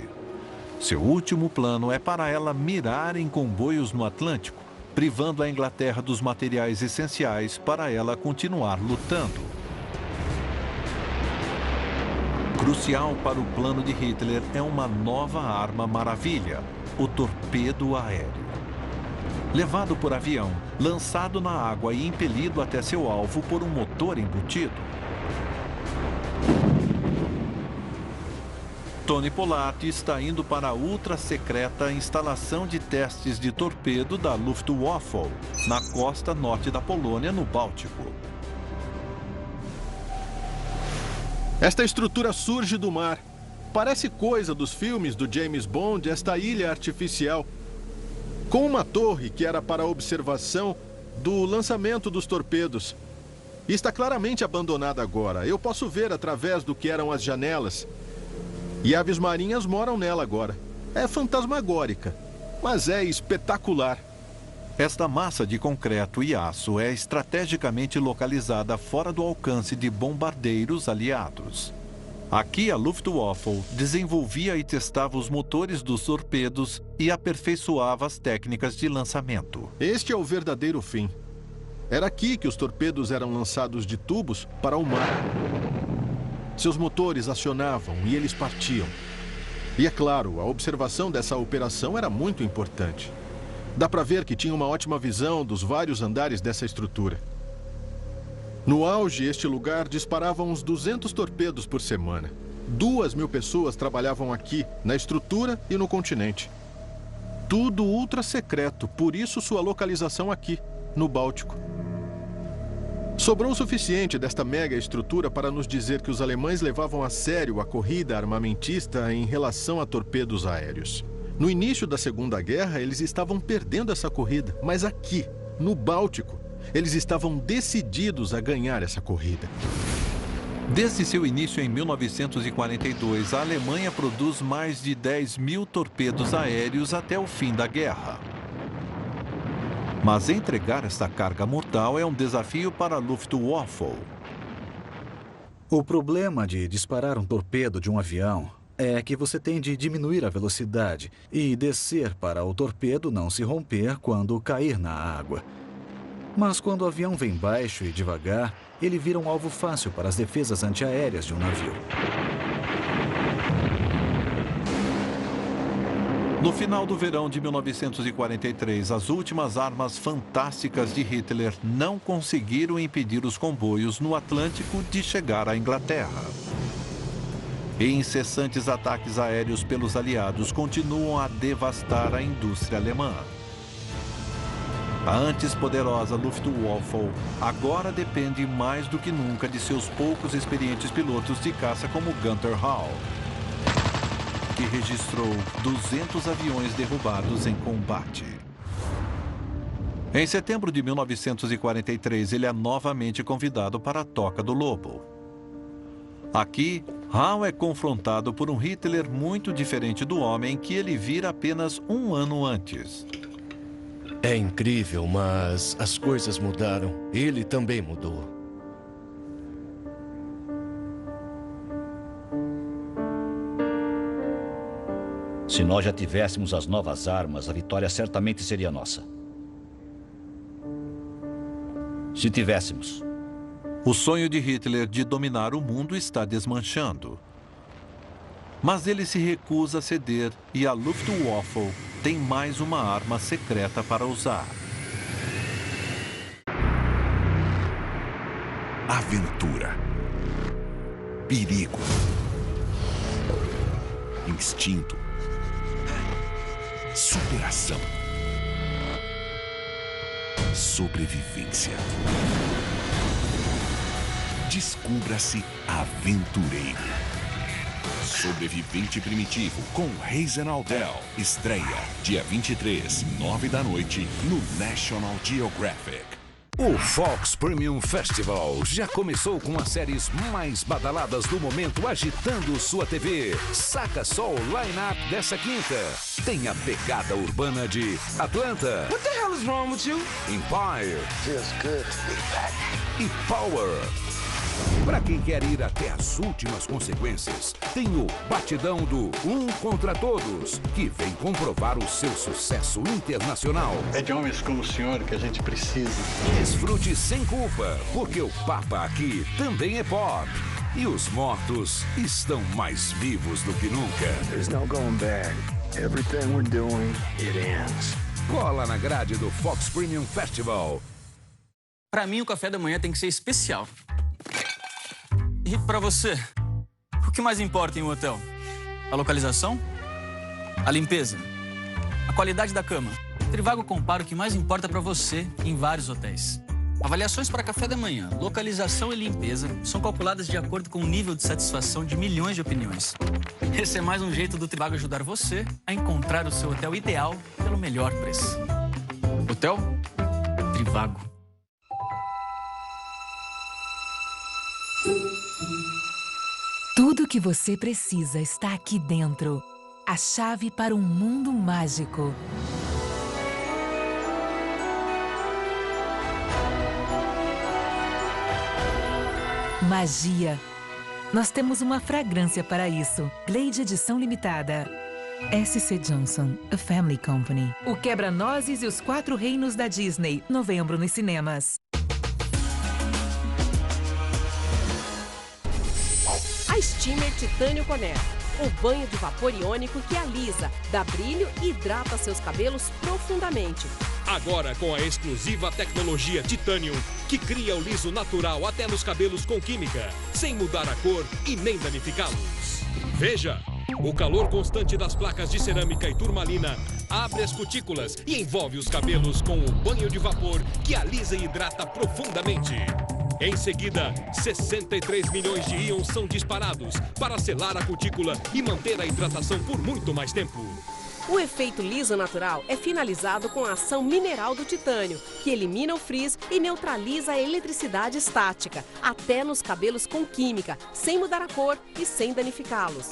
[SPEAKER 1] Seu último plano é para ela mirar em comboios no Atlântico, privando a Inglaterra dos materiais essenciais para ela continuar lutando. Crucial para o plano de Hitler é uma nova arma maravilha, o torpedo aéreo. Levado por avião, lançado na água e impelido até seu alvo por um motor embutido. Tony Pollard está indo para a ultra-secreta instalação de testes de torpedo da Luftwaffe, na costa norte da Polônia, no Báltico.
[SPEAKER 4] Esta estrutura surge do mar. Parece coisa dos filmes do James Bond, esta ilha artificial. Com uma torre que era para a observação do lançamento dos torpedos. E está claramente abandonada agora. Eu posso ver através do que eram as janelas. E aves marinhas moram nela agora. É fantasmagórica, mas é espetacular.
[SPEAKER 1] Esta massa de concreto e aço é estrategicamente localizada fora do alcance de bombardeiros aliados. Aqui a Luftwaffe desenvolvia e testava os motores dos torpedos e aperfeiçoava as técnicas de lançamento.
[SPEAKER 4] Este é o verdadeiro fim. Era aqui que os torpedos eram lançados de tubos para o mar. Seus motores acionavam e eles partiam. E é claro, a observação dessa operação era muito importante. Dá para ver que tinha uma ótima visão dos vários andares dessa estrutura. No auge, este lugar disparava uns 200 torpedos por semana. 2.000 pessoas trabalhavam aqui, na estrutura e no continente. Tudo ultra secreto, por isso sua localização aqui, no Báltico. Sobrou o suficiente desta mega estrutura para nos dizer que os alemães levavam a sério a corrida armamentista em relação a torpedos aéreos. No início da Segunda Guerra, eles estavam perdendo essa corrida, mas aqui, no Báltico, Eles estavam decididos a ganhar essa corrida.
[SPEAKER 1] Desde seu início em 1942, a Alemanha produz mais de 10.000 torpedos aéreos até o fim da guerra. Mas entregar esta carga mortal é um desafio para a Luftwaffe.
[SPEAKER 6] O problema de disparar um torpedo de um avião é que você tem de diminuir a velocidade e descer para o torpedo não se romper quando cair na água. Mas quando o avião vem baixo e devagar, ele vira um alvo fácil para as defesas antiaéreas de um navio.
[SPEAKER 1] No final do verão de 1943, as últimas armas fantásticas de Hitler não conseguiram impedir os comboios no Atlântico de chegar à Inglaterra. E incessantes ataques aéreos pelos aliados continuam a devastar a indústria alemã. A antes poderosa Luftwaffe agora depende mais do que nunca de seus poucos experientes pilotos de caça como Gunther Hall, que registrou 200 aviões derrubados em combate. Em setembro de 1943, ele é novamente convidado para a Toca do Lobo. Aqui, Hall é confrontado por um Hitler muito diferente do homem que ele vira apenas um ano antes.
[SPEAKER 16] É incrível, mas as coisas mudaram. Ele também mudou.
[SPEAKER 5] Se nós já tivéssemos as novas armas, a vitória certamente seria nossa. Se tivéssemos.
[SPEAKER 1] O sonho de Hitler de dominar o mundo está desmanchando. Mas ele se recusa a ceder e a Luftwaffe tem mais uma arma secreta para usar.
[SPEAKER 11] Aventura. Perigo. Instinto. Superação. Sobrevivência. Descubra-se aventureiro. Sobrevivente Primitivo com Hazen Aldel. Estreia dia 23, 21h, no National Geographic.
[SPEAKER 17] O Fox Premium Festival já começou com as séries mais badaladas do momento agitando sua TV. Saca só o line-up dessa quinta. Tem a pegada urbana de Atlanta.
[SPEAKER 18] What the hell is wrong with you?
[SPEAKER 17] Empire.
[SPEAKER 18] Feels good to be back.
[SPEAKER 17] E Power. Para quem quer ir até as últimas consequências, tem o Batidão do Um Contra Todos, que vem comprovar o seu sucesso internacional.
[SPEAKER 19] É de homens como o senhor que a gente precisa.
[SPEAKER 17] Desfrute sem culpa, porque o Papa aqui também é pop. E os mortos estão mais vivos do que nunca.
[SPEAKER 18] There's no going back. Everything we're doing, it ends.
[SPEAKER 17] Cola na grade do Fox Premium Festival.
[SPEAKER 14] Pra mim, o café da manhã tem que ser especial. E pra você, o que mais importa em um hotel? A localização? A limpeza? A qualidade da cama? Trivago compara o que mais importa pra você em vários hotéis. Avaliações para café da manhã, localização e limpeza são calculadas de acordo com o nível de satisfação de milhões de opiniões. Esse é mais um jeito do Trivago ajudar você a encontrar o seu hotel ideal pelo melhor preço. Hotel Trivago.
[SPEAKER 20] Tudo que você precisa está aqui dentro. A chave para um mundo mágico. Magia. Nós temos uma fragrância para isso. Glade Edição Limitada. SC Johnson, A Family Company. O Quebra-Nozes e os Quatro Reinos da Disney. Novembro nos cinemas.
[SPEAKER 21] A Steamer Titânio Connect, o banho de vapor iônico que alisa, dá brilho e hidrata seus cabelos profundamente.
[SPEAKER 22] Agora com a exclusiva tecnologia Titanium, que cria o liso natural até nos cabelos com química, sem mudar a cor e nem danificá-los. Veja, o calor constante das placas de cerâmica e turmalina abre as cutículas e envolve os cabelos com o banho de vapor que alisa e hidrata profundamente. Em seguida, 63 milhões de íons são disparados para selar a cutícula e manter a hidratação por muito mais tempo.
[SPEAKER 21] O efeito liso natural é finalizado com a ação mineral do titânio, que elimina o frizz e neutraliza a eletricidade estática, até nos cabelos com química, sem mudar a cor e sem danificá-los.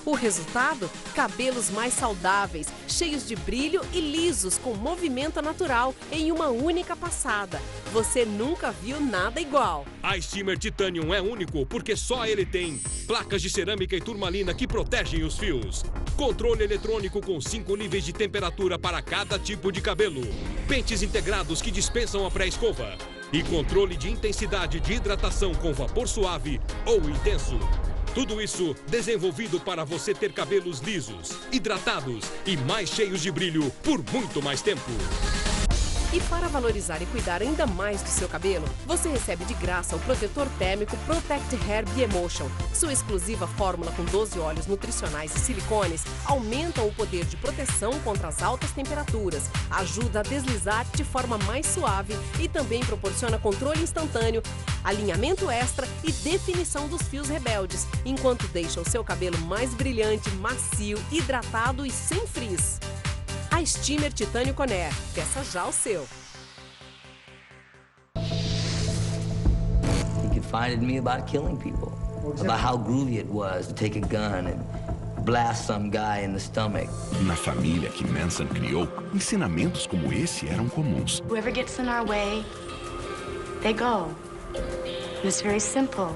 [SPEAKER 21] O resultado? Cabelos mais saudáveis, cheios de brilho e lisos, com movimento natural em uma única passada. Você nunca viu nada igual.
[SPEAKER 22] A Steamer Titanium é único porque só ele tem placas de cerâmica e turmalina que protegem os fios. Controle eletrônico com 5 níveis de temperatura para cada tipo de cabelo. Pentes integrados que dispensam a pré-escova. E controle de intensidade de hidratação com vapor suave ou intenso. Tudo isso desenvolvido para você ter cabelos lisos, hidratados e mais cheios de brilho por muito mais tempo.
[SPEAKER 21] E para valorizar e cuidar ainda mais do seu cabelo, você recebe de graça o protetor térmico Protect Hair Be-Emotion. Sua exclusiva fórmula com 12 óleos nutricionais e silicones aumentam o poder de proteção contra as altas temperaturas, ajuda a deslizar de forma mais suave e também proporciona controle instantâneo, alinhamento extra e definição dos fios rebeldes, enquanto deixa o seu cabelo mais brilhante, macio, hidratado e sem frizz. A Steamer Titânio Conair. Peça já o seu.
[SPEAKER 3] He confided me about killing people, about how groovy it was to take a gun and blast some guy in the stomach.
[SPEAKER 11] Na família que Manson criou, ensinamentos como esse eram comuns.
[SPEAKER 12] Whoever gets in our way, they go. And it's very simple.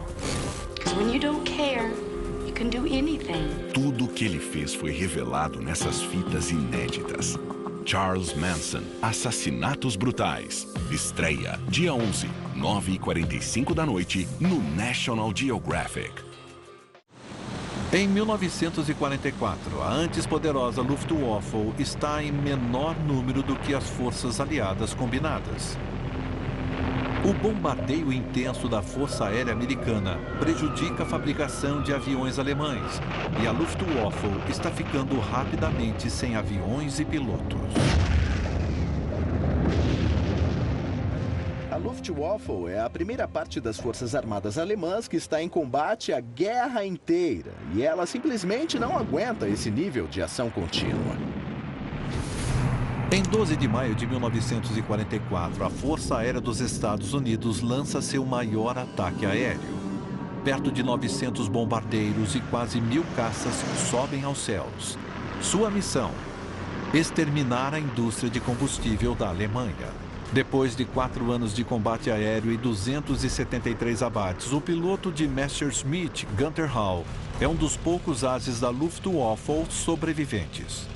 [SPEAKER 12] Because when you don't care, you can do anything.
[SPEAKER 11] Tudo o que ele fez foi revelado nessas fitas inéditas. Charles Manson, Assassinatos Brutais. Estreia, dia 11, 9h45 da noite, no National Geographic.
[SPEAKER 1] Em 1944, a antes poderosa Luftwaffe está em menor número do que as forças aliadas combinadas. O bombardeio intenso da Força Aérea Americana prejudica a fabricação de aviões alemães e a Luftwaffe está ficando rapidamente sem aviões e pilotos.
[SPEAKER 2] A Luftwaffe é a primeira parte das Forças Armadas Alemãs que está em combate a guerra inteira e ela simplesmente não aguenta esse nível de ação contínua.
[SPEAKER 1] Em 12 de maio de 1944, a Força Aérea dos Estados Unidos lança seu maior ataque aéreo. Perto de 900 bombardeiros e quase 1000 caças sobem aos céus. Sua missão: exterminar a indústria de combustível da Alemanha. Depois de 4 anos de combate aéreo e 273 abates, o piloto de Messerschmitt, Gunther Hall, é um dos poucos ases da Luftwaffe sobreviventes.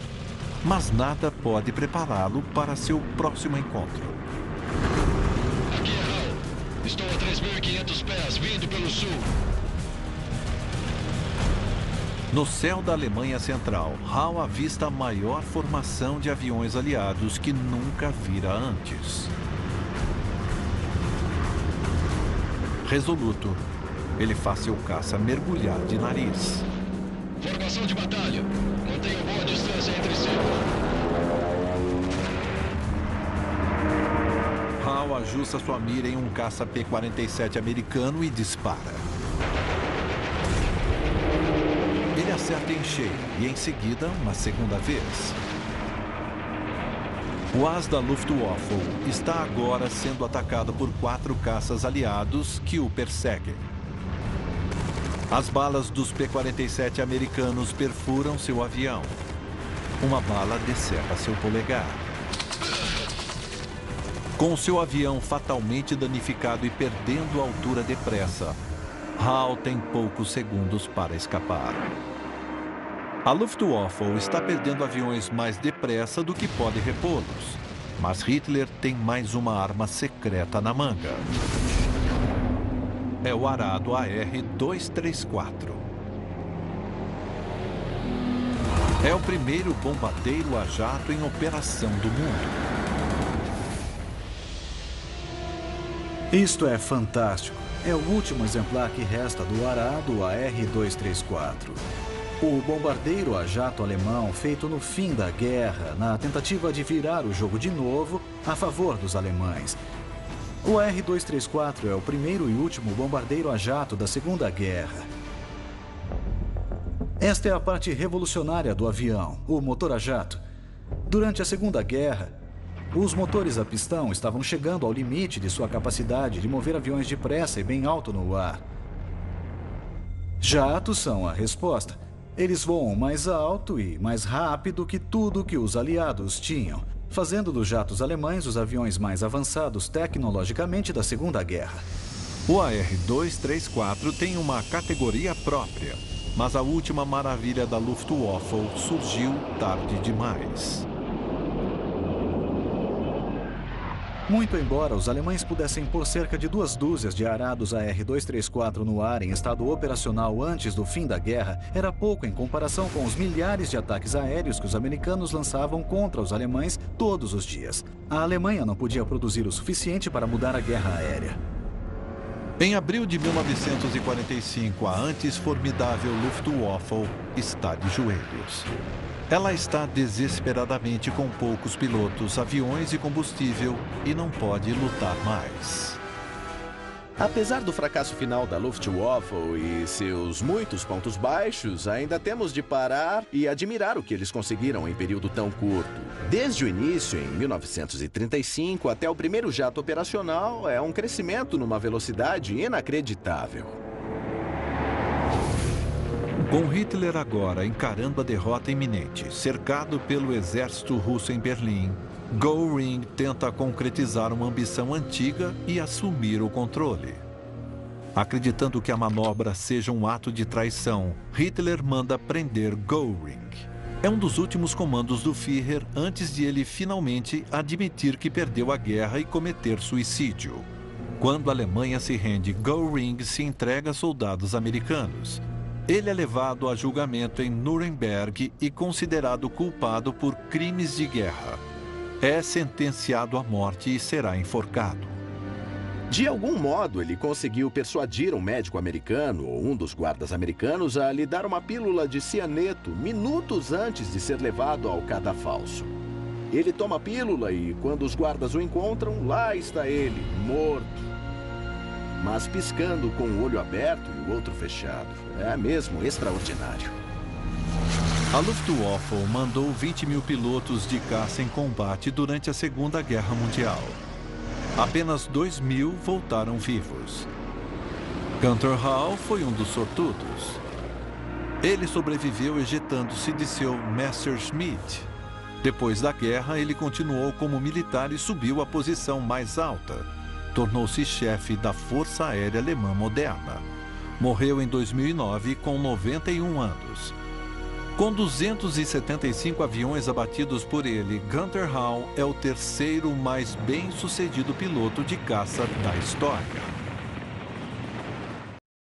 [SPEAKER 1] Mas nada pode prepará-lo para seu próximo encontro.
[SPEAKER 9] Aqui é Hall. Estou a 3.500 pés, vindo pelo sul.
[SPEAKER 1] No céu da Alemanha Central, Hall avista a maior formação de aviões aliados que nunca vira antes. Resoluto, ele faz seu caça mergulhar de nariz.
[SPEAKER 9] Formação de batalha. Mantenha boa distância entre si.
[SPEAKER 1] Hall ajusta sua mira em um caça P-47 americano e dispara. Ele acerta em cheio e, em seguida, uma segunda vez. O as da Luftwaffe está agora sendo atacado por 4 caças aliados que o perseguem. As balas dos P-47 americanos perfuram seu avião. Uma bala decepa seu polegar. Com seu avião fatalmente danificado e perdendo altura depressa, Hall tem poucos segundos para escapar. A Luftwaffe está perdendo aviões mais depressa do que pode repô-los, mas Hitler tem mais uma arma secreta na manga. É o arado AR-234. É o primeiro bombardeiro a jato em operação do mundo.
[SPEAKER 6] Isto é fantástico. É o último exemplar que resta do arado AR-234. O bombardeiro a jato alemão feito no fim da guerra, na tentativa de virar o jogo de novo a favor dos alemães. O AR-234 é o primeiro e último bombardeiro a jato da Segunda Guerra. Esta é a parte revolucionária do avião, o motor a jato. Durante a Segunda Guerra, os motores a pistão estavam chegando ao limite de sua capacidade de mover aviões depressa e bem alto no ar. Jatos são a resposta. Eles voam mais alto e mais rápido que tudo que os aliados tinham, fazendo dos jatos alemães os aviões mais avançados tecnologicamente da Segunda Guerra.
[SPEAKER 1] O AR-234 tem uma categoria própria, mas a última maravilha da Luftwaffe surgiu tarde demais.
[SPEAKER 6] Muito embora os alemães pudessem pôr cerca de 2 dúzias de arados AR-234 no ar em estado operacional antes do fim da guerra, era pouco em comparação com os milhares de ataques aéreos que os americanos lançavam contra os alemães todos os dias. A Alemanha não podia produzir o suficiente para mudar a guerra aérea.
[SPEAKER 1] Em abril de 1945, a antes formidável Luftwaffe está de joelhos. Ela está desesperadamente com poucos pilotos, aviões e combustível e não pode lutar mais.
[SPEAKER 2] Apesar do fracasso final da Luftwaffe e seus muitos pontos baixos, ainda temos de parar e admirar o que eles conseguiram em período tão curto. Desde o início, em 1935, até o primeiro jato operacional, é um crescimento numa velocidade inacreditável.
[SPEAKER 1] Com Hitler agora encarando a derrota iminente, cercado pelo exército russo em Berlim, Göring tenta concretizar uma ambição antiga e assumir o controle. Acreditando que a manobra seja um ato de traição, Hitler manda prender Göring. É um dos últimos comandos do Führer antes de ele finalmente admitir que perdeu a guerra e cometer suicídio. Quando a Alemanha se rende, Göring se entrega a soldados americanos. Ele é levado a julgamento em Nuremberg e considerado culpado por crimes de guerra. É sentenciado à morte e será enforcado.
[SPEAKER 2] De algum modo, ele conseguiu persuadir um médico americano ou um dos guardas americanos a lhe dar uma pílula de cianeto minutos antes de ser levado ao cadafalso. Ele toma a pílula e, quando os guardas o encontram, lá está ele, morto. Mas piscando com o olho aberto e o outro fechado. É mesmo extraordinário.
[SPEAKER 1] A Luftwaffe mandou 20 mil pilotos de caça em combate durante a Segunda Guerra Mundial. Apenas 2 mil voltaram vivos. Gunther Hall foi um dos sortudos. Ele sobreviveu ejetando-se de seu Messerschmitt. Depois da guerra, ele continuou como militar e subiu à posição mais alta. Tornou-se chefe da Força Aérea Alemã Moderna. Morreu em 2009 com 91 anos. Com 275 aviões abatidos por ele, Gunther Hall é o terceiro mais bem-sucedido piloto de caça da história.